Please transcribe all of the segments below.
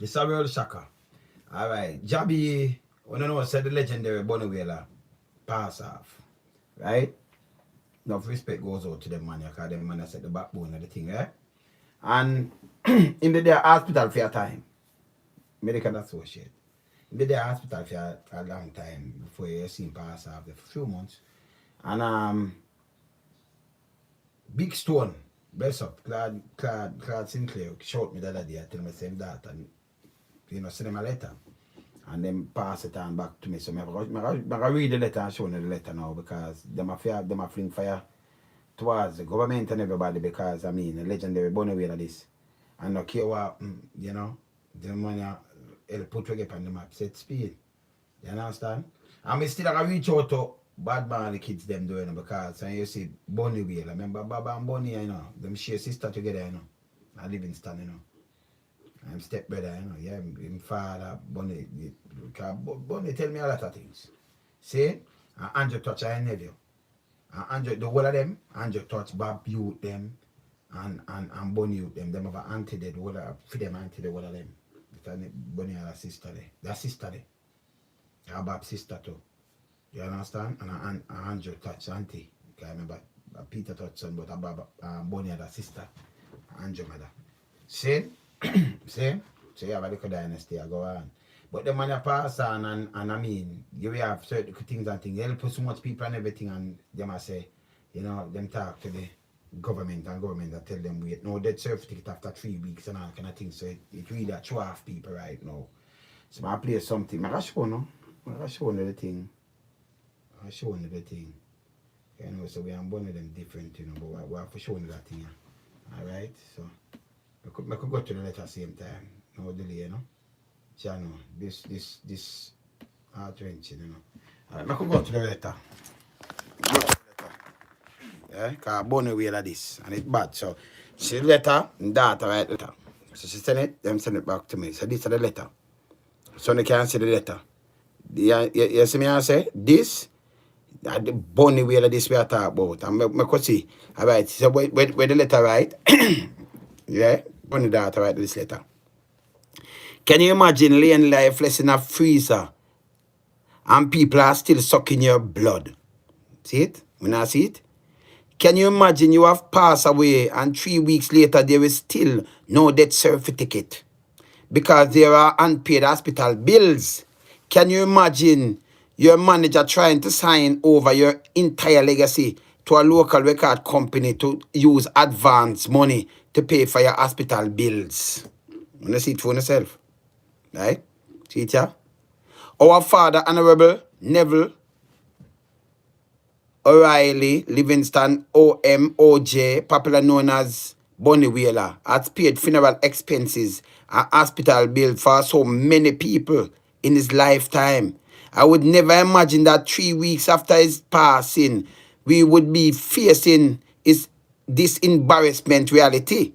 It's a real shocker. Alright. Jah B, we don't know, said the legendary Bunny Wailer pass off. Right? Enough respect goes out to them man, because them man set the backbone of the thing, right? And in the day hospital for a time, medical associate. In the day hospital for a long time before you see him pass off a few months. And Big Stone, bless up, Claude Sinclair showed me the other day, tell me same that and send him a letter. And then pass it on back to me. So I read the letter and show you the letter now because them a fling fire towards the government and everybody because I mean the legendary Bunny Wailer this. And no care what the money put we get on the map, set speed. You understand? And we still I reach out to bad man the kids them doing because and you see Bunny Wailer. Remember Baba and Bunny, them share sister together, at Livingston, I'm step brother, yeah, him father, Bunny, Bunny tell me a lot of things. See? And Andrew touch I Neville. And Andrew, the whole of them, Andrew touch Bob youth them and Bunny youth them. Them have an auntie there, the whole of for them auntie the whole of them. Bunny had a sister there. That sister there. Her Bob's sister too. You understand? And Andrew touch auntie. I remember Peter touch son, but Bunny had a sister. Andrew mother. See? See? So you have a little dynasty I go on. But the man pass on and I mean, you have certain things and things. They'll put so much people and everything and they must say, them talk to the government and government that tell them wait. No death certificate after 3 weeks and all kind of things. So it really a show off people right now. So I play something. I show no. I show you the thing. I show you the thing. So we are one of them different, but we have to show you that thing. Alright, so I could go to the letter same time. No delay, Channel. This heart wrenching, Alright, I could go to the letter. Yeah, because Bunny Wailer this and it's bad. So she the letter, daughter write letter. So she send it, them send it back to me. So this is the letter. So they can see the letter. You see me I say? This the Bunny Wailer this we are talking about. And I could see. Alright, so where the letter write? Yeah, Bunny daughter write this letter. Can you imagine laying lifeless in a freezer and people are still sucking your blood? See it? When I see it? Can you imagine you have passed away and 3 weeks later there is still no death certificate because there are unpaid hospital bills? Can you imagine your manager trying to sign over your entire legacy to a local record company to use advance money to pay for your hospital bills? You want to see it for yourself? Right? See it, yeah? Our father, Honorable Neville O'Reilly, Livingston, OMOJ, popular known as Bunny Wailer, has paid funeral expenses and hospital bills for so many people in his lifetime. I would never imagine that 3 weeks after his passing, we would be facing this embarrassment reality.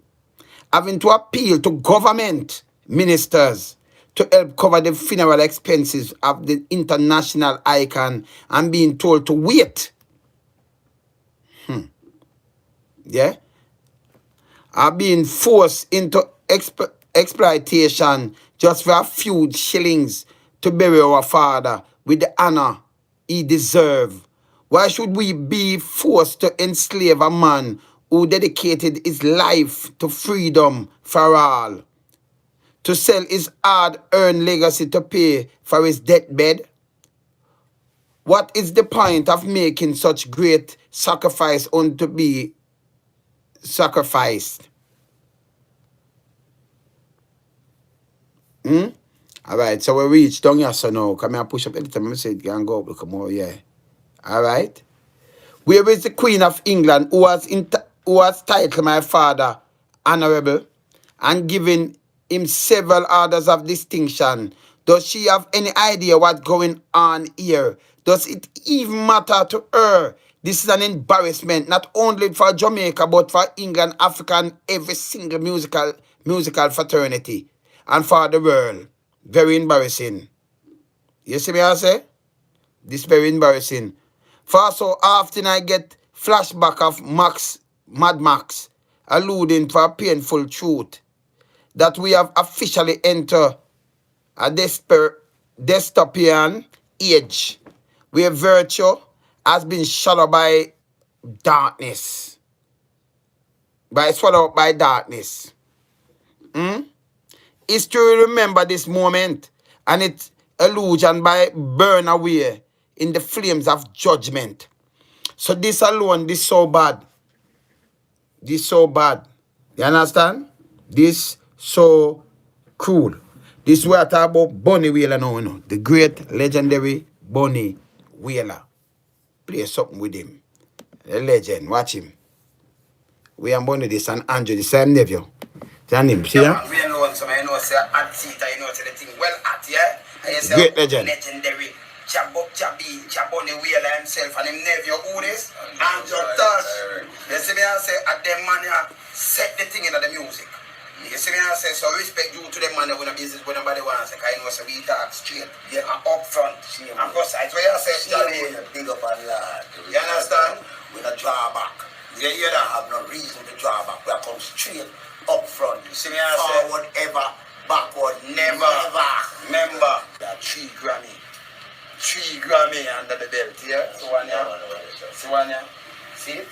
Having to appeal to government ministers to help cover the funeral expenses of the international icon and being told to wait. Yeah, are being forced into exploitation just for a few shillings to bury our father with the honor he deserves. Why should we be forced to enslave a man who dedicated his life to freedom for all? To sell his hard-earned legacy to pay for his deathbed? What is the point of making such great sacrifice unto be sacrificed? Alright, so we reach down here so now. Come here, push up anytime. I say you can go up, look more, yeah. Alright. Where is the Queen of England who was titled my father honorable and given him several orders of distinction? Does she have any idea what's going on here? Does it even matter to her? This is an embarrassment, not only for Jamaica, but for England, Africa, and every single musical fraternity. And for the world. Very embarrassing. You see me I say? This very embarrassing. For so often I get flashback of Mad Max, alluding to a painful truth. that we have officially entered a dystopian age where virtue has been swallowed by darkness. Swallowed by darkness. History remember this moment and its illusion by burn away in the flames of judgment. So this alone, this so bad. This so bad. You understand? This so cruel. This we are talking about Bunny Wailer now, you know. The great legendary Bunny Wailer. Play something with him. The legend. Watch him. We are Bunny this and Andrew, the same Neville. Tell him, see ya? We know some, I know say at theater, you know say the thing well at, yeah? Great legend. Legendary. Jah Bunny Wailer himself and him Neville who this? Andrew Touch. You see me I say at them man set the thing in the music. You see me I say so respect due to them man when a business when nobody wants to I know so we talk straight. Yeah, and up front. And go side where you say Johnny big up and lad. You understand? We not draw back. You hear that? Have no reason to draw back. We are come straight up front. You see me I say forward ever, backward never. Remember that 3 Grammy. 3 Grammy under the belt, yeah? So one yeah? See one yeah? See it?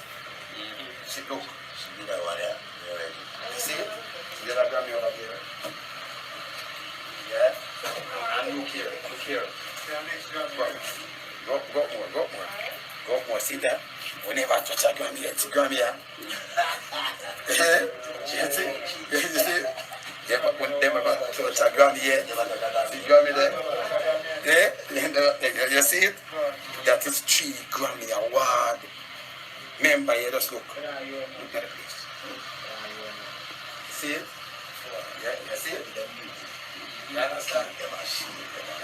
See look. See that one yeah? You see it? See that Grammy over here? Yeah? And look here. Go more, see that? We never touch a Grammy yet, see Grammy yeah? You see? Yeah, but when they ever touch a Grammy yet, see Grammy there? Yeah? You see it? That is 3 Grammy award. Remember, you just look. Look at the place. See it? Yeah, you see it? You understand?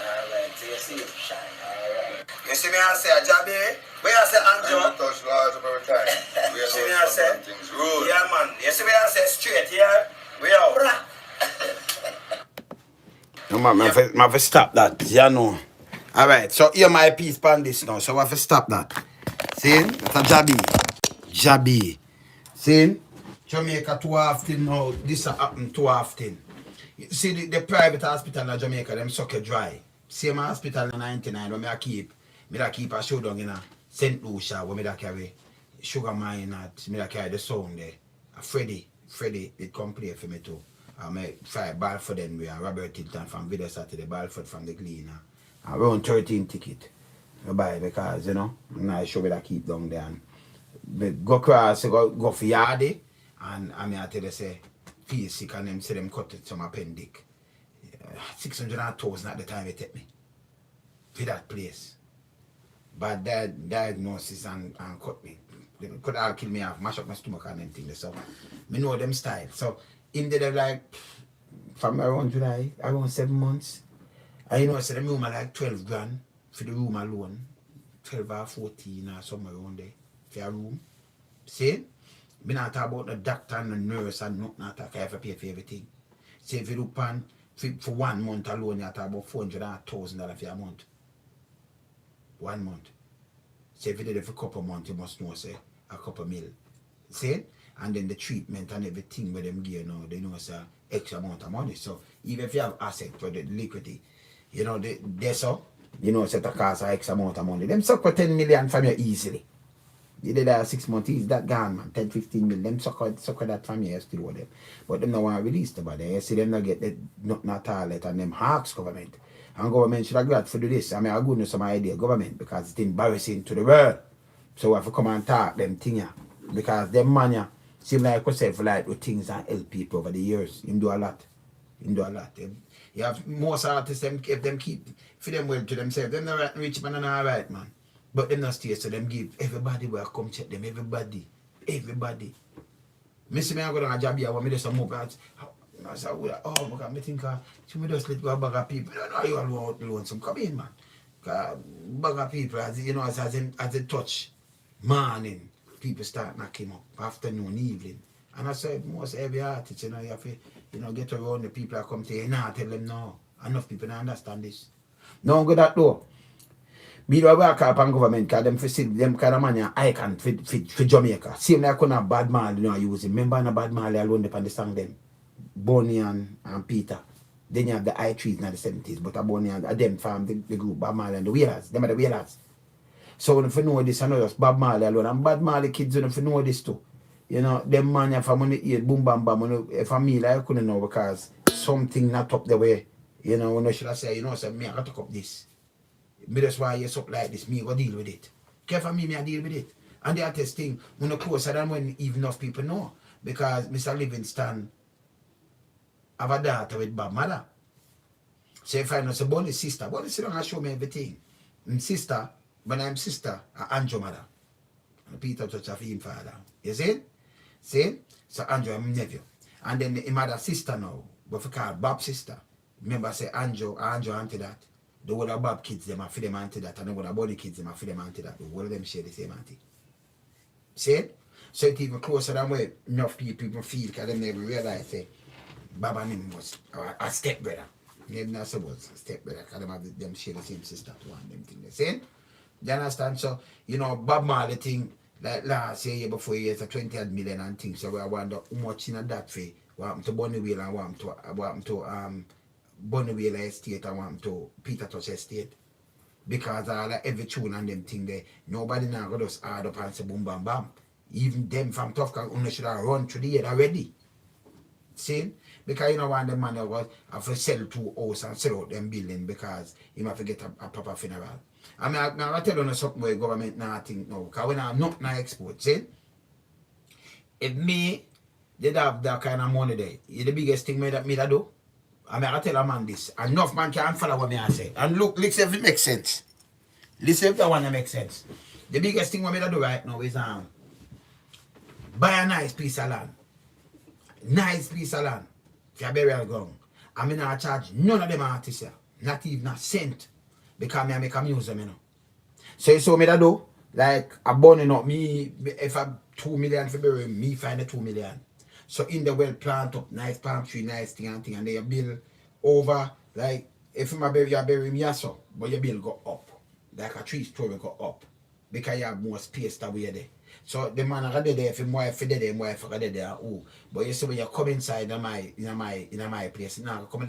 Alright, so you see it shine. Alright. You see me I say, Jah B? Where I say, Andrew? I touch large up every time. You see me I say? Yeah, man. You see me I say straight, yeah? We out. No, man, I have to stop that, you know. Alright, so here my piece on this now, so I have to stop that. See? That's a Jah B. Jah B. See? Jamaica too often now, this happen too often. See the private hospital in Jamaica, them suck it dry. Same hospital in 99 when I keep a show down in St. Lucia where I carry sugar mine at me carry the sound there. Freddie, it come play for me too. I make 5 Balford then we are Robert Tilton from Video Saturday, Balford from the cleaner. Around 13 ticket. I buy because you know, I show me that keep down there and go across, go for yardy and I mean I tell you say feel sick and them say them cut it some appendix. 600,000 at the time they take me. For that place. But that diagnosis and cut me. They could all kill me off, mash up my stomach and them things. So me know them style. So in there like from around July, around 7 months. And you know, so the room are like 12 grand for the room alone. 12 or 14 or somewhere around there for a room. See? Me not talk about the doctor and the nurse and not talk I have to pay for everything. Say if you look on for 1 month alone, you talk about $400,000 for a month. 1 month. Say if you did it for a couple of months, you must know say a couple mil. See? And then the treatment and everything where them gear now, they know it's a extra amount of money. So even if you have asset for the liquidity, you know, they so, you know, set a cost an extra amount of money. Them suck for 10 million from you easily. You did that 6 months, is that gone, man. 10, 15 million. Them suck that from you still with them. But them don't want to release the body. You see them not get that nothing at all and them hawks government. And government should have got to do this. I mean, I go know some idea, government, because it's embarrassing to the world. So we have to come and talk them thing. Because them man ya seem like yourself like with things and help people over the years. Him do a lot. You have most artists them if them keep for them well to themselves. Them not rich man and alright man. But them not stay so them give everybody will come check them, everybody. Me see me I go down a job here when me do some more I say, oh my God, me think she me just let go a bag of people. I don't know how you all alone some come in man. Cause bag of people as you know as it touch morning, people start knocking up afternoon, evening. And I said most every artist, you know, you have to get around the people that come to you, nah, tell them no. Enough people don't understand this. No good at though. Be the work up on government because them for them kind of money icon for Jamaica. Same like on a bad man, you know, use it. Remember on a bad man alone they understand them. Bunny and Peter. Then you have the I trees in the 70s, but a Bunny and them form the group, Bob Marley and the Wailers. Them are the Wailers. So if you know this, I know just Bob Marley alone. And Bob Marley kids, if you know this too. You know, them man have money eat boom bam bam. If I mean I couldn't know because something not up the way. You know, when I should I say, you know, say me I gotta talk up this. Me that's why you up like this, me go deal with it. Care for me I deal with it. And the artist thing, when closer than when even enough people know. Because Mr. Livingston have a daughter with Bob mother. So if I know say Bunny's sister, Bunny sit down and show me everything. And sister, when I'm sister, Andrew mother. And Peter touch of him father. You see? See? So Andrew I'm nephew. And then the mother sister now, what we call Bob's sister. Remember say Andrew auntie that. The whole of Bob kids them are for them auntie that. And the whole of Bunny kids them are for them auntie that. The whole of them share the same auntie. See? So it's even closer than where enough people feel because they never realize say Bob and him was a stepbrother. Maybe not so was a stepbrother because them share the same sister to one them thing. See? You understand? So, you know, Bob Marley thing, like last year before years, 20 million and things. So I wonder how much in that fee. What happened to Bunny Wailer and what happened to Bunny Wailer estate and what happened to Peter Touch estate. Because like every tune and them thing there, nobody now got us hard up and say boom bam bam. Even them from Tough Car only should have run through the year already. See? Because you know when the man was have to sell 2 houses and sell out them building because he might forget a proper funeral. I mean, I tell you something where government now think now. Because when I'm not now export, see? If me, they have that kind of money there, it's the biggest thing me that do. I mean, I tell a man this. Enough man can't follow what me I say. And look, listen if it makes sense. Listen if that one makes sense. The biggest thing what me do right now is buy a nice piece of land. Nice piece of land. For your burial ground. I mean, I charge none of them artists here. Not even a cent. Because me I make a museum, you know. So you saw me that do? Like, a burning up me, if I 2 million for bury me find the 2 million. So in the well plant up, nice palm tree, nice thing, and then you build over, like, if you bury me so, but your bill go up. Like a 3-story go up. Because you have more space that way there. So the man are there if him wife there, him wife are there. Oh, but you see when you come inside in my place, now come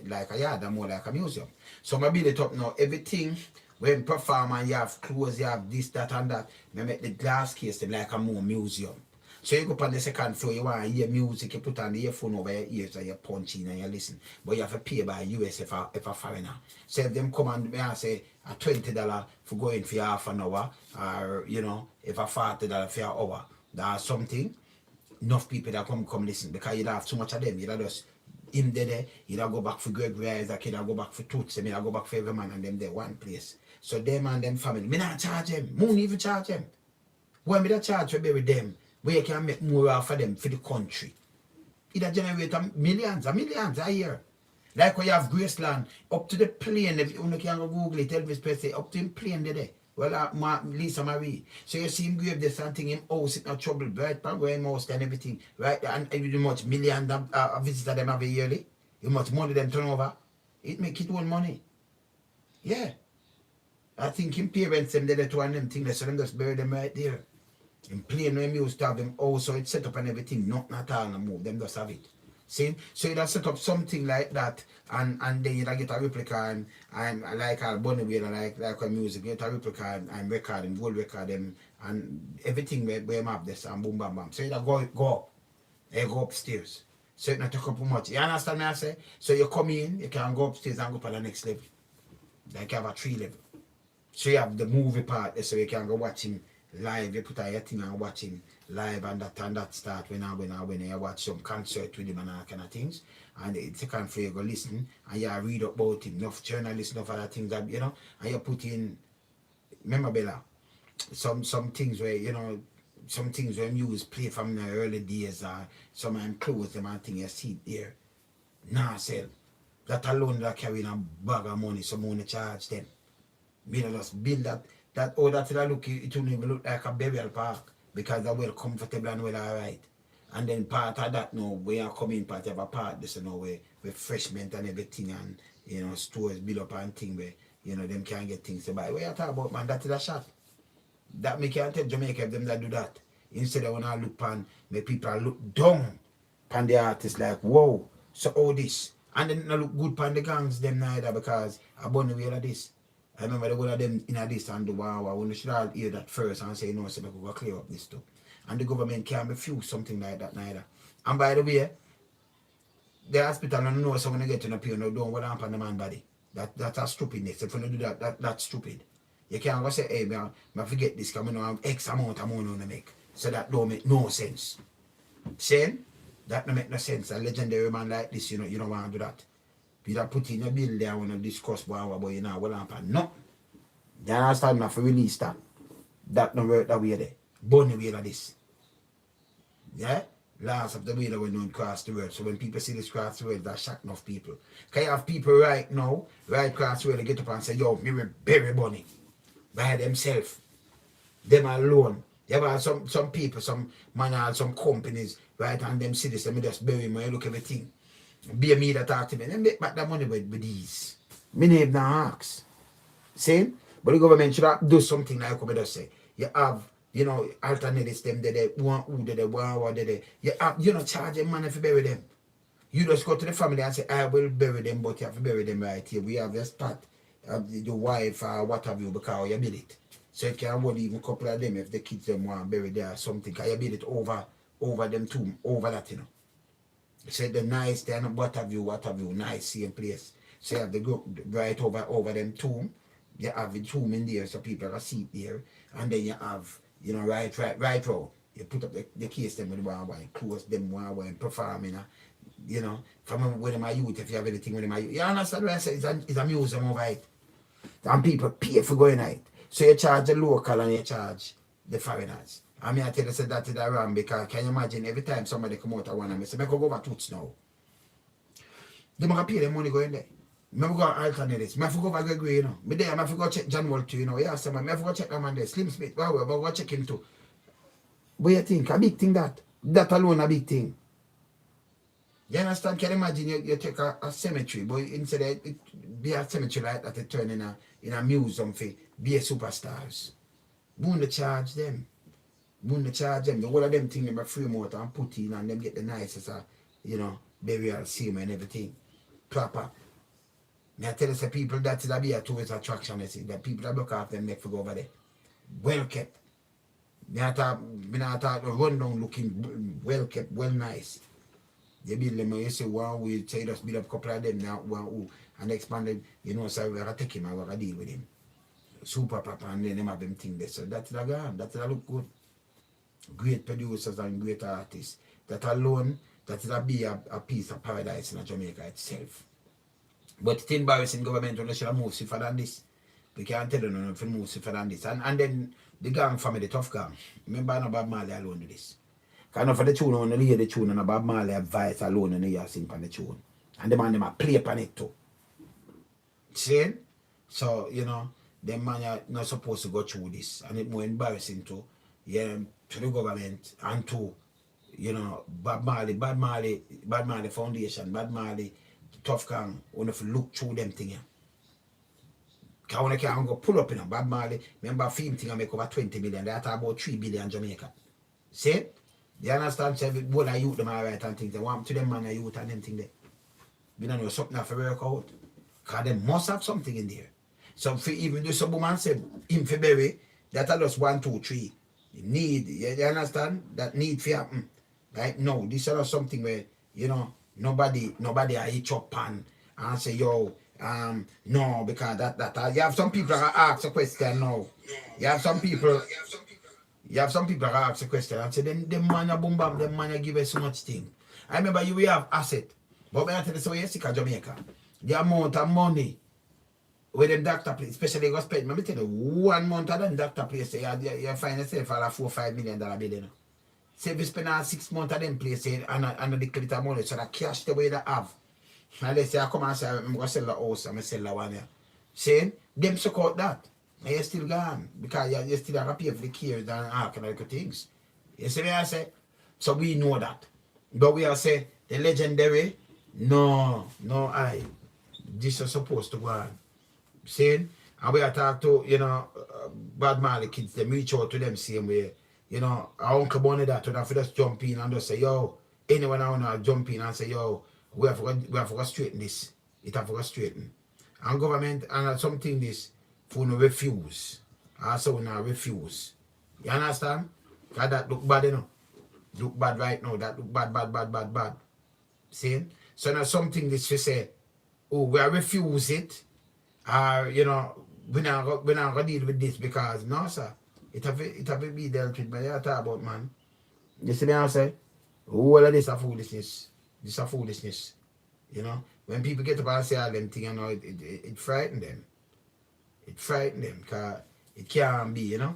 like a yard and more like a museum. So I build it up now. Everything when perform and you have clothes, you have this, that, and that. I make the glass case them like a more museum. So you go up on the second floor, you want to hear music, you put on the earphone over your ears and you punch in and you listen. But you have to pay by US if a foreigner. So if them come and say a $20 for going for half an hour, or you know, if a $40 for an hour, that's something. Enough people that come listen because you don't have too much of them. You don't just him there, you don't go back for Gregory Isaac, you don't go back for Toots, you don't go back for every man and them there one place. So them and them family, me not charge them, moon even charge them. When me that charge for bury them, where you can make more off of them for the country. It generate millions a year. Like when you have Graceland, up to the plane, if you can go Google it, Elvis Presley, up to the plane there. Well, Lisa Marie. So you see him grave this and thing, him house in no trouble, right? Where him house and everything, right? And you much millions of visitors them every yearly. You much money them turn over. It make it own money. Yeah. I think him parents them there to one them thing, so them just bury them right there. In plain when used to have them also it's set up and everything, nothing at all and move, them just have it. See? So you set up something like that and then you get a replica and like a Bunny Wailer, like a music, you get a replica and record and gold record them and everything where you have this and boom bam bam. So you go up. You go upstairs. So it not take up much. You understand me I say? So you come in, you can go upstairs and go to the next level. Like you have a 3 level. So you have the movie part there so you can go watch him live, you put your thing and watch him live and that start when you watch some concert with him and all kind of things. And the second for you go listen and you read about him, enough journalists, enough other things that you know, and you put in remember Bella, some things where you know some things when you play from the early days or some and close them and thing you see there. Nah sell. That alone that carrying a bag of money, some money charge them. You know, just build that that look, it will even look like a burial park because they're well comfortable and well alright. And then part of that now, where you come in part of a part this you know where refreshment and everything and you know stores build up and thing where you know them can get things to buy. What you talk about man, that is a shot. That make you tell Jamaica them that do that. Instead of when I look pan, make people look down pan the artist like, whoa, so all this. And then not look good pan the gangs them neither because I Bunny Wailer this. I remember the one of them in a this and the wow, when they should all hear that first and say, no, so we go clear up this too. And the government can't refuse something like that neither. And by the way, the hospital don't know someone get in a pill, no don't what happen on the man body. That's a stupidness. If you don't do that, that's stupid. You can't go say, hey, man, I forget this because I know X amount of money to make. So that don't make no sense. Saying that don't make no sense. A legendary man like this, you don't want to do that. You don't put in a bill there when you discuss about you know what happen. No. You understand me for release that. That don't work that way there. Bunny Wailer this. Yeah? Last of the Wailer when don't cross the road. So when people see this cross the road, that shock enough people. Can you have people right now, right cross the road, they get up and say, yo, me will bury Bunny. By themselves. Them alone. You have some people, some man, some companies, right, and them see this, let me just bury me, look everything. Be me that talk to me. Then make back that money with these. Me name now ask. See? But the government should have do something like what I just say. You have, alternatives them they want who they want what they. You have, charge them money to bury them. You just go to the family and say, I will bury them, but you have to bury them right here. We have your start, the wife or what have you, because you build it. So you can hold even a couple of them if the kids them want to bury there or something, because you build it over them tomb, over that, So the nice then what have you, nice same place. So you have the group right over them tomb. You have the tomb in there so people can see it there. And then you have, right row. You put up the case them with the one close them one performing, from when my youth, if you have anything with my youth. You understand what I say? It's a museum over it. And people pay for going out. So you charge the local and you charge the foreigners. I mean, I tell you say that is wrong because can you imagine every time somebody come out of one and say, I go over Toots now. They might pay them money going there. I go alternate this. I go over Gregory, Me there, I go check John Wall too, Yeah, so I go check that man there. Slim Smith, I go check him too. What you think? A big thing that? That alone a big thing. You understand? Can you imagine you take a cemetery, but instead it be a cemetery like that, it turn in a museum for be a superstars. Wouldn't charge them. Wouldn't charge them. The whole of them thing them free motor and put in and them get the nicest burial scene and everything. Proper. I tell you say people that is a be a tourist attraction, you see. The people that look after them make for go over there. Well kept. Me not talk run down looking well kept, well nice. They build them, you say, one we say just build up a couple of them now, one who, and expanded, so we're going to take him and we're going to deal with him. Super papa, and then them have them thing there. So that's the game, that's the look good. Great producers and great artists. That alone, that is a piece of paradise in Jamaica itself. But it's embarrassing government when they should have moved safer than this. We can't tell them if they move safer than this. And then the gang family, the tough gang. Remember, no Bob Marley alone do this. Because enough of the tune, when you hear the tune, and Bob Marley advice alone, and you sing on the tune. And the man, them play upon it too. See? So, the man are not supposed to go through this. And it's more embarrassing to the government and to, Bob Marley Foundation, Bob Marley, Tough Gang, when if you look through them things. Because when you can go pull up, Bob Marley, remember film thing I make over 20 million, they are about 3 billion Jamaica. See? You understand? So what are youth them all right and things. They want to them man a youth and them thing there. We don't know something have to work out. Because they must have something in there. So for even do some woman say him for bury, that are just 1, 2, 3. Need, you understand? That need for happen. Right? No, this is something where, nobody I hitch up and say, yo, no, because that you have some people that ask a question now. You have some people that ask a question and say, them man a boom bam, them man a give us so much thing. I remember you will have asset. But when I tell you so, you're sick of Jamaica. The amount of money where them doctor place, especially go spend, let me tell you, 1 month of them doctor place, you find yourself for a $4-5 million bill. Say if you spend 6 months of them place and a little bit of money, so that cash the way they have. And let's say I come and say, I'm going to sell the house, I'm going to sell the one here. Saying, them support that. And you're still gone. Because you still have to pay for the cares and all kind of things. You see what I say? So we know that. But we are say, the legendary, no, this is supposed to go on. Saying, and we are talk to, Bad Marley kids, them reach out to them same way. Our Uncle Bunny that would have to just jump in and just say, yo, anyone I wanna jump in and say, yo, we have to straighten this. It have to straighten. And government and something this for no refuse. Also we now refuse. You understand? Cause that look bad, you know. Look bad right now. That look bad. See? So now something this we say, oh, we refuse it. You know, we're not gonna deal with this because no sir. It have to be dealt with. But you talk about man. You see me I say? All of this a foolishness. This a foolishness. You know? When people get up and say all them things, you know, it frighten them. It frighten them because it can't be, you know?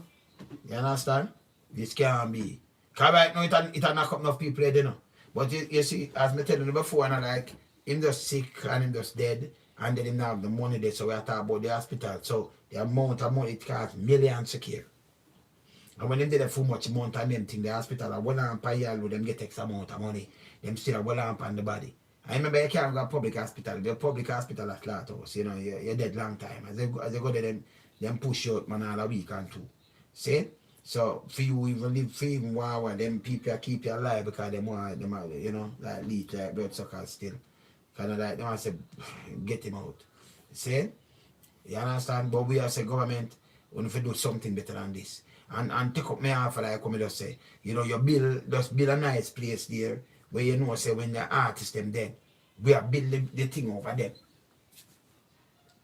You understand? This can't be. Because right now it knock up enough people, you know. But you see, as I tell you before, and like, him just sick and him just dead, and then him not have the money there, so we are talking about the hospital. So the amount of money it costs millions to care. And when them did for much amount on them thing, the hospital, a 1 lamp per year, them get X amount of money. Them still a 1 lamp on the body. I remember you can't go to public hospital. The public hospital at Flathouse, you know, you're dead long time. As they go there, them push you out, man, all a week and two. See? So, for you even live for even 1 hour, them people keep you alive because them want, you know, like leech, like bloodsuckers still. Kind of like, they want to say, get him out. See? You understand? But we as a government, we need to do something better than this. And take up my offer, like I just say, you know, you build a nice place there where you know, say, when the artists them dead, we are building the thing over them.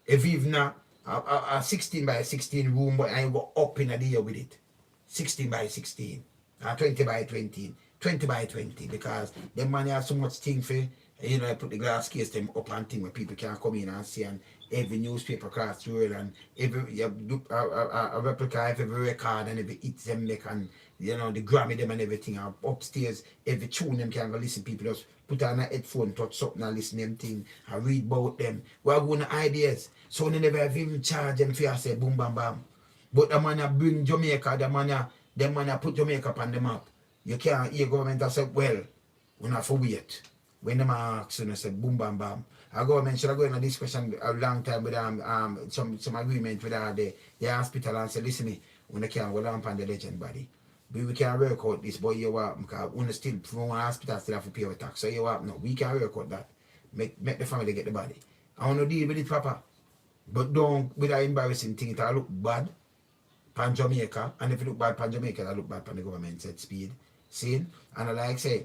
If even a 16 by 16 room, but I go up in a day with it. 16 by 16, 20 by 20, 20 by 20, because the money has so much thing for, you know, I put the glass case them up and thing where people can come in and see, and every newspaper across the world, and every you do a replica of every record and every hit them make, and you know the Grammy them and everything, and upstairs every tune them can go listen. People just put on a headphone, touch something and listen them thing and read about them. We are going to ideas, so they never have even charge them for say boom bam bam. But the man bring Jamaica, the man put Jamaica on the map. You can't hear government say, well, we have to wait. When the man asks, you know, say boom bam bam. Our government should have gone in a discussion a long time with some agreement with the hospital and say, listen, we can't hold on the legend body. We can work out this, but you want, because we still from one hospital still have to pay our tax. So you want, no, we can work out that. Make the family get the body. I want to deal with it proper. But don't with that embarrassing thing, it look bad pan Jamaica, and if you look bad pan Jamaica, I look bad pan the government set speed. See? And I like say,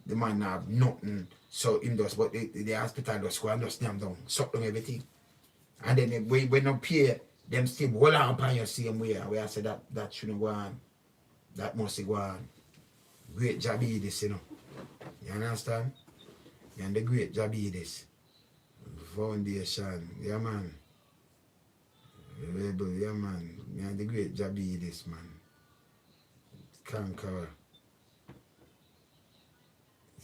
the man have nothing, so him does, but the hospital does go and just slam down, suck down everything. And then when you pay, them still hold on upon your same way, where I say that shouldn't go on. That must go on. Great Jah B this, you know. You understand? And the great Jah B this. Foundation, yeah man. Rebel, yeah man. And the great Jah B this, man. Conqueror.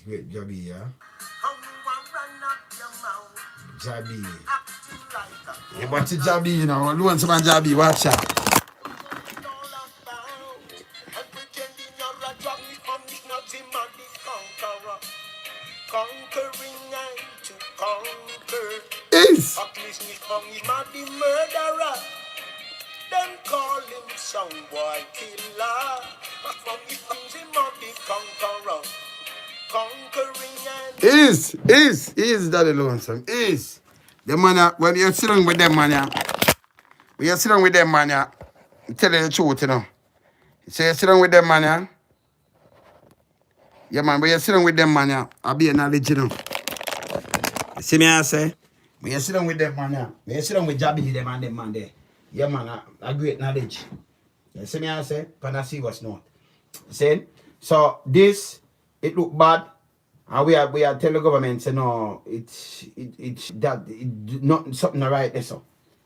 Great Jah B, yeah? Jah B. Yeah, but it's Jah B, you know. You want some Jah B, watch out. Conquering and to conquer. Is. The murderer. Then call him some boy killer. But from the things he might be conqueror. Conquering and Is that lonesome? Is. The man, when you're sitting with them man, when you're sitting with them man, tell you the truth, you know. So you're sitting with them man, yeah man, when you're sitting with them man, I'll be a knowledge, you know. See me I say? When you're sitting with them man, when you're sitting with Jah B, them and them man there, yeah man, a great knowledge. You see me I say? Panacea was not. See? So this, it look bad. And we are tell the government say no, it's not something right there, so.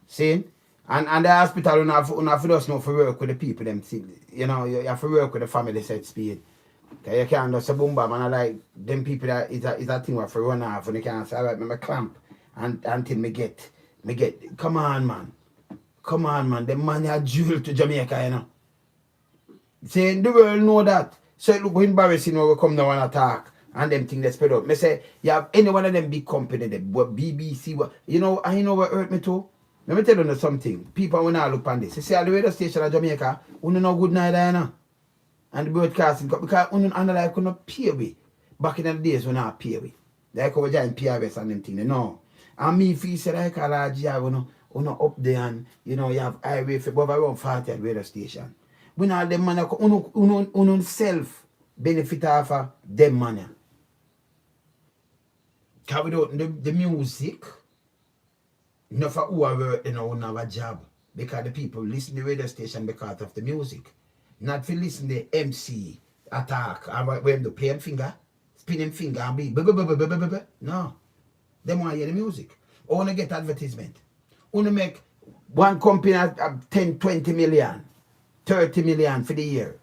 See? And the hospital you have to just know for work with the people them thing. You know, you have to work with the family set speed. Cause you can't just say boom bam and I like them people that is a thing where for run off and you can't say alright, me clamp and until me get come on man. The man are jewel to Jamaica, you know. Saying the world know that. So it look embarrassing when we come down and attack and them things they spread out. Me say, you have any one of them big company, what BBC, what you know what hurt me too? Let me tell you something. People when I look on this. You see, at the radio station of Jamaica, we don't know good neither, you know. And the broadcasting, because we don't like pay we. back in the days when I pay we. Like we join PRS and them thing, no. And me feel say like a large year, you know, up there and, you know, you have highway for above around 40 at radio station. We know them man, uno self benefit off of them money. Because without the music, not for who are work, you know, we have a job. Because the people listen to the radio station because of the music. Not for listen to the MC attack, and when they play them finger, spin them finger and be, no. They want to hear the music. Or want to get advertisement. Want to make one company at 10, 20 million, 30 million for the year.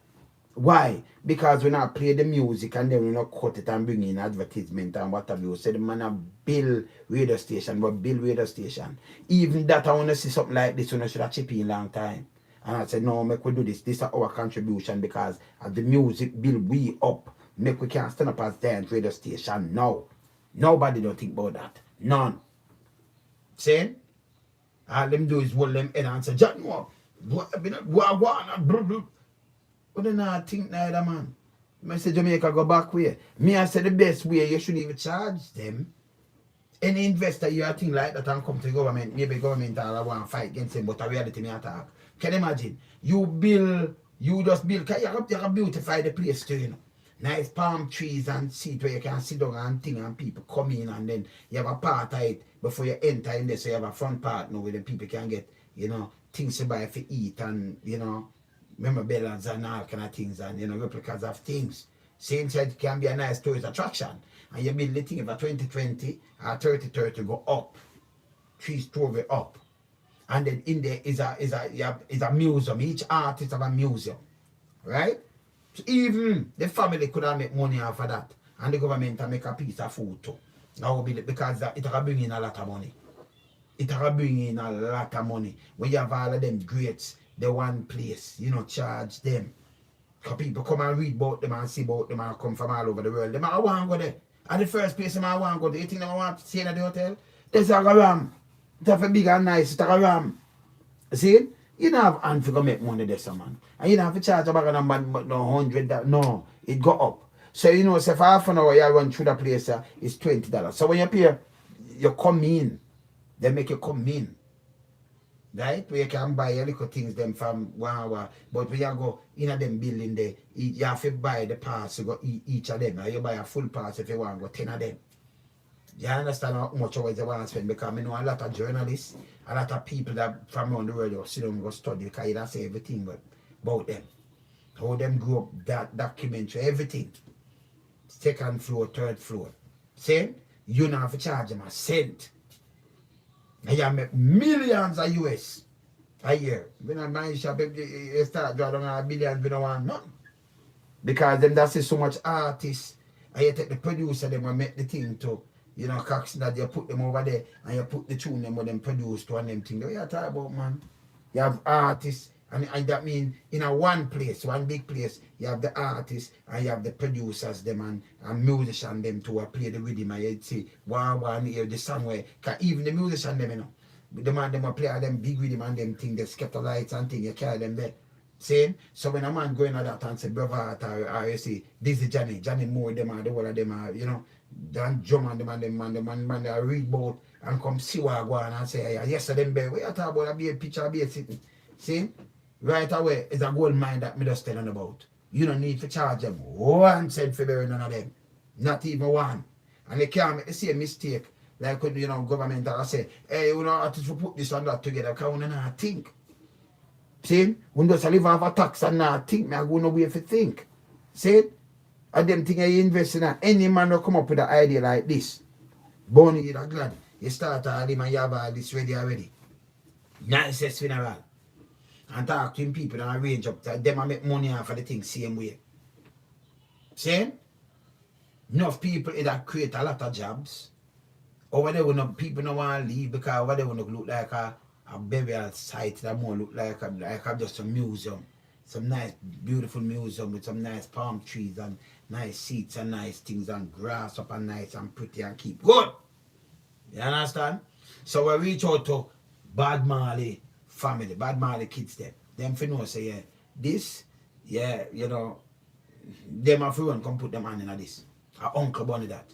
Why? Because we not play the music and then we not cut it and bring in advertisement and what have you. So the man have build radio station, but build radio station. Even that I want to see something like this, we should have chip in long time. And I said, no, make we do this. This is our contribution because as the music build we up. Make we can't stand up as giant radio station. No. Nobody don't think about that. None. See? All them do is hold them head and say, John, what? But they not think neither, man. I say Jamaica go back way. Me I say the best way, you shouldn't even charge them. Any investor you think like that and come to the government, maybe government all want to fight against them, but a reality me attack. Can you imagine? You just build, because you can beautify the place too, you know. Nice palm trees and seat where you can sit down and thing and people come in and then you have a part of it before you enter in there, so you have a front part now where the people can get, you know, things to buy for eat and, you know, memorabilia and all kind of things and, you know, replicas of things. Same side can be a nice tourist attraction. And you build the thing for 2020 or 3030 go up. 3-story up. And then in there is a museum. Each artist have a museum. Right? So even the family could have make money off of that. And the government can make a piece of food too. That will be because it will bring in a lot of money. It will bring in a lot of money. When you have all of them greats, the one place, you know, charge them. Because people come and read about them and see about them and come from all over the world. They might want to go there. And the first place they might want to go there, you think they want to stay in the hotel? There's a ram. It's a big and nice, it's a ram. See? You don't have hand to make money there, man. And you don't have to charge about a number, no, 100, no, it go up. So, you know, say for half an hour you run through the place, it's $20. So when you pay, you come in. They make you come in. Right? Where you can buy a little things them from 1 hour. But when you go in a them building there, you have to buy the pass to go each of them. And you buy a full pass if you want to go 10 of them. You understand how much hours you want to spend? Because I know a lot of journalists, a lot of people that from around the world will sit down and go study because you don't say everything about them. How them grew up, that documentary, everything. Second floor, third floor. See? You don't have to charge them a cent. And you make millions of US a year. When I buy shop, you start drawing on billions, we don't want nothing. Because them that see so much artists, and you take the producer, them and make the thing too. You know, Cox that you put them over there and you put the tune them with them produce to and them thing. What you talk about, man? You have artists, and that means in a one place, one big place, you have the artists and you have the producers, them and musicians, them to play the rhythm. And you see, one hear the song where, because even the musician, them, you know, the man, them play them big rhythm and them thing, the scatter lights and thing, you carry them there. See? So when a man going at that and say, brother, or you see, this is Johnny Moore, them are the whole of them are, you know, then drum and them man, they read about and come see what I go on and say, hey, yes, them bear. What you talk about? I be a picture, I be a sitting. See? Right away, it's a gold mine that me just telling about. You don't need to charge them 1 cent for burying none of them. Not even one. And they can't make the same mistake. Like when, you know, government I say, hey, you know, I to put this and that together, because we don't think. See? We just live off a tax and not think, me I go nowhere if you think. See? And them thing you invest in, any man will come up with an idea like this. Bunny, you're glad. You start all him and you have all this ready already. Nicest funeral. And talk to him people and arrange up that them make money off of the thing same way. See? Enough people that create a lot of jobs. Over there when people don't want to leave because over there when look like a burial site that more look like just a museum. Some nice, beautiful museum with some nice palm trees and nice seats and nice things and grass up and nice and pretty and keep good. You understand? So we reach out to Bad Marley family, Bad Marley kids them. Them for know say, yeah, this, yeah, you know, them have to run come put them hand in this. A Uncle Bunny that.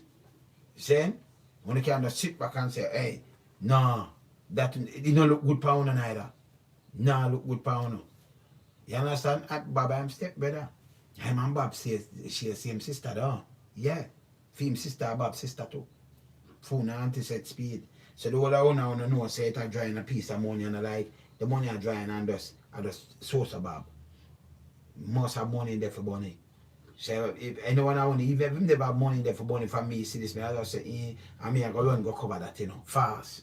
Saying? When you can just sit back and say, hey, nah, that it don't look good pound neither. Nah, look good pound. You understand? Bob, I'm step brother. Him and Bob says she the same sister though. Yeah. Film sister, Bob's sister too. Phone auntie said speed. So the whole of owner wanna know say it a drying a piece of money and like the money are drying and just source of Bob. Must have money in there for Bunny. So if anyone I want if they have money in there for Bunny for me, see this man, I just say, I mean I go run go cover that, you know, fast.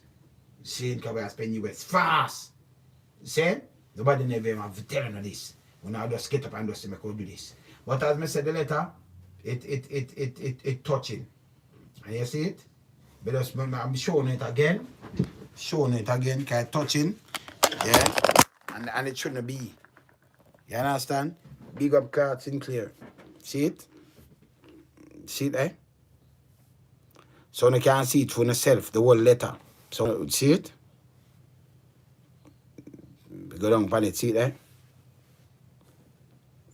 See because I spend US fast. See? Nobody never have telling you this. When I just get up and just make do this. But as I said the letter, it touching. And you see it? But just, I'm showing it again. Showing it again, because touching. Yeah. And it shouldn't be. You understand? Big up Card Sinclair. See it? See it, eh? So you can see it for yourself, the whole letter. So see it? Go down on it, see it, eh?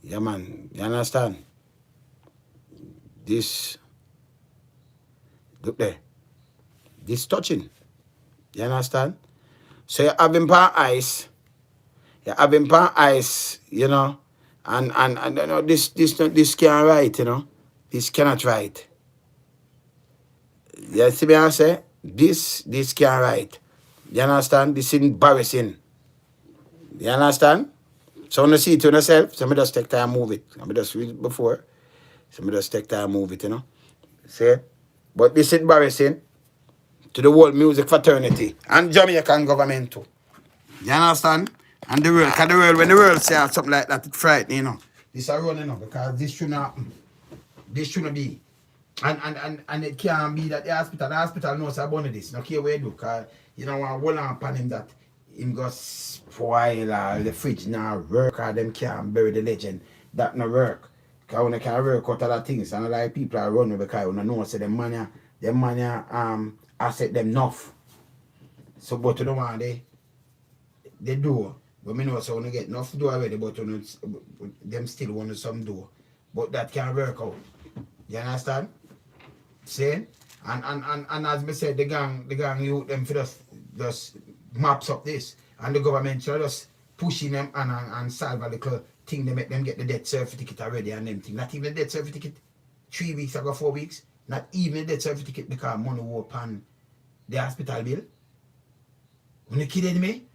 Yeah, man. You understand? This, look there. This touching. You understand? So you have him pan ice. You have him pan ice, you know. And you know, this can't write, you know. This cannot write. You see me I say? This can't write. You understand? This is embarrassing. You understand? So when you see it to yourself, so me just take time move it. I just read it before. So me just take time move it, you know. See? But this is embarrassing to the whole music fraternity and Jamaican government too. You understand? And the world, because the world, when the world say something like that, it's frightening, you know. This is running, you know, because this shouldn't happen. This shouldn't be. And it can't be that the hospital knows about this. No care where you do, because you know, I hold on upon him that him go spoil or the fridge now work or them can't bury the legend. That no work. Because when they can't work out other things, and a lot of people are running because when they know say them money asset them enough. So but you know what they do. But me know so when you get enough do already, but you know, them still want some do. But that can't work out. You understand? See? And as me said, the gang youth them for just maps up this. And the government should just pushing them and solve a little thing they make them get the death certificate already and them thing. Not even the death certificate 3 weeks ago, 4 weeks. Not even the death certificate because money war upon the hospital bill. When you kidding me?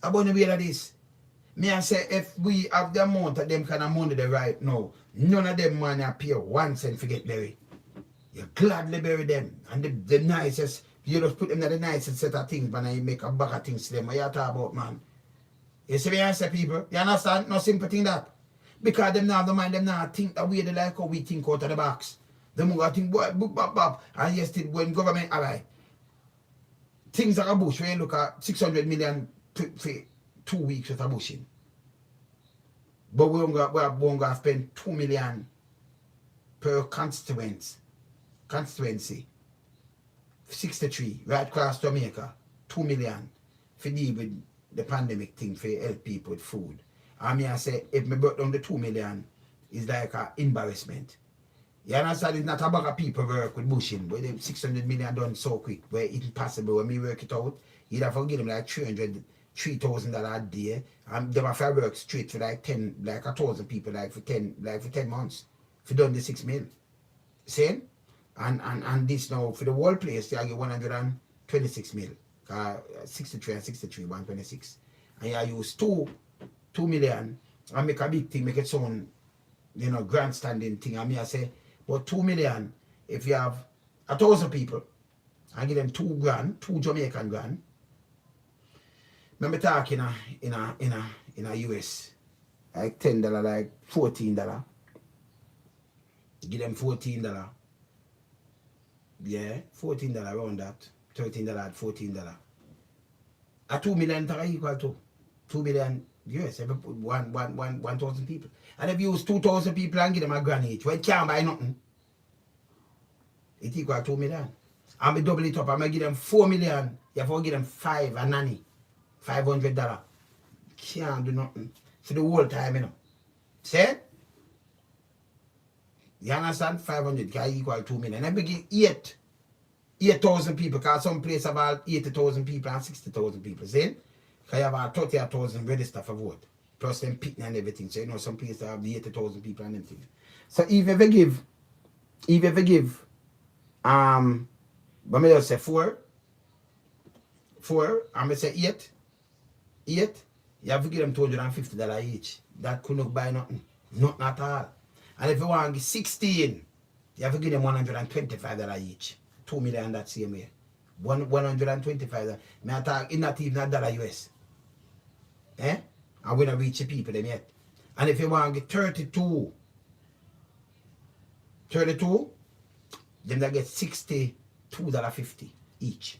I'm going to be like this. Me I say if we have the amount of them kind of money they right now, none of them money appear 1 cent for get buried. You gladly bury them. And the nicest, you just put them in the nicest set of things, but you make a bag of things to them. What you talk about, man? You see me I say, people? You understand? No sympathy in that. Because them now the mind, them now think that way they like how we think out of the box. Them go think, boy, boop, bop, bop. And yes, when government, alright. Things like a bush, when you look at 600 million for 2 weeks with a bushing. But we're going to spend 2 million per constituency. 63, right across Jamaica, 2 million for deal with the pandemic thing for help people with food. I mean, I say, if me brought down the 2 million, it's like an embarrassment. You understand? It's not a bag of people work with bushing, but them 600 million done so quick, where it's impossible. When we work it out, you'd have to give them like $3,000 a day, and they have to work straight for like 1,000 people, like for 10 months, for done the 6 mil. See? And this now for the whole place, they get 126 mil. 63 and 63, 126. And you use 2 million and make a big thing, make it sound, you know, grandstanding thing. And me I say, but 2 million, if you have 1,000 people, I give them 2 grand, 2 Jamaican grand. Remember talking in a US, like $10, like $14. Give them $14. Yeah, $14 around that. $13, $14. A 2 million equal to 2 million US, every 1,000 people. And if you use 2,000 people and give them a grand each, well, it can't buy nothing. It equal 2 million. And we double it up, I'm going to give them 4 million. You have to give them 5 a nanny. $500. Can't do nothing for the whole time, you know. See? You understand? 500 can equal 2 million. I begin 8,000 people, because some places have all 80,000 people and 60,000 people. See? Because you have all 30,000 register for vote. Plus them picking and everything. So you know some places have the 80,000 people and everything. So if you give, but me just say 4, I'm going to say 8, you have to give them $250 each. That could not buy nothing. Nothing at all. And if you want to give 16, you have to give them $125 each. 2 million that same way. $125. Me I talk in not even a dollar US. And we don't reach the people them yet. And if you want to get 32, then they get $62.50 each.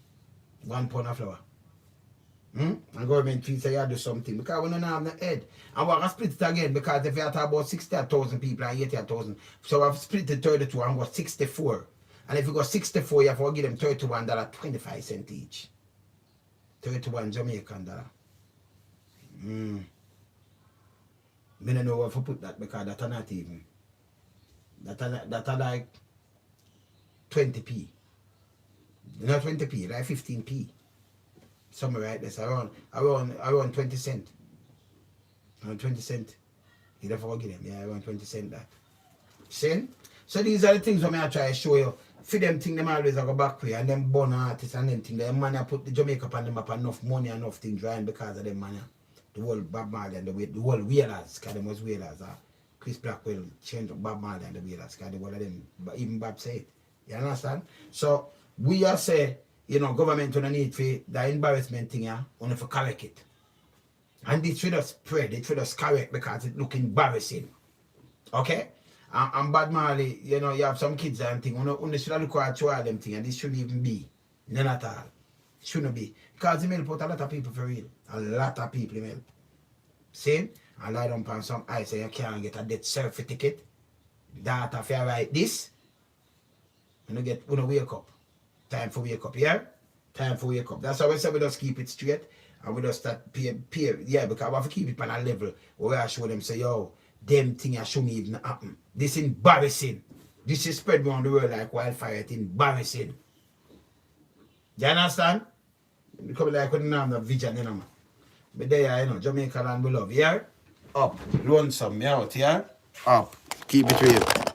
1 pound of flour. And government fees say you do something because we don't have no head. And we're going to split it again because if you talk about 60,000 people and 80,000, so I've split the 32 and got 64. And if you got 64, you have to give them $31.25 each. 31 Jamaican dollar. I don't know where to put that because that's not even. That's like 20p. Not 20p, like 15p. Somewhere right there, so around 20 cents. Around 20 cents. You don't forget them, yeah, around 20 cents that. See? So these are the things I'm try to show you. For them things them always go back way and them born artists and them things. Them man put the Jamaica on them up enough money and enough things drying because of them man. The whole Bob Marley and the whole Wailers, because them was Wailers. Chris Blackwell changed Bob Marley and the Wailers because the whole of them, but even Bob said. You understand? So we are say, you know, government don't need for the embarrassment thing, yeah, only for correct it. And this should have spread, it should have correct because it look embarrassing. Okay? And Bad Marley, you know, you have some kids and thing, only should have look at all them thing, and this shouldn't even be. None at all. Shouldn't be. Because he may put a lot of people for real. A lot of people he may. See? And lie down on some ice and you can't get a death certificate. That if you write this, you wake up. Time for wake up, yeah? Time for wake up. That's how we say we just keep it straight and we just start pay. Yeah, because we have to keep it on a level where I show them, say, yo, them things shouldn't even happen. This is embarrassing. This is spread around the world like wildfire. It's embarrassing. You understand? It could be like when you have the vision, you know, man. But there, you know, Jamaica land we love, yeah? Up. Lonesome, me out, yeah? Up. Keep it real.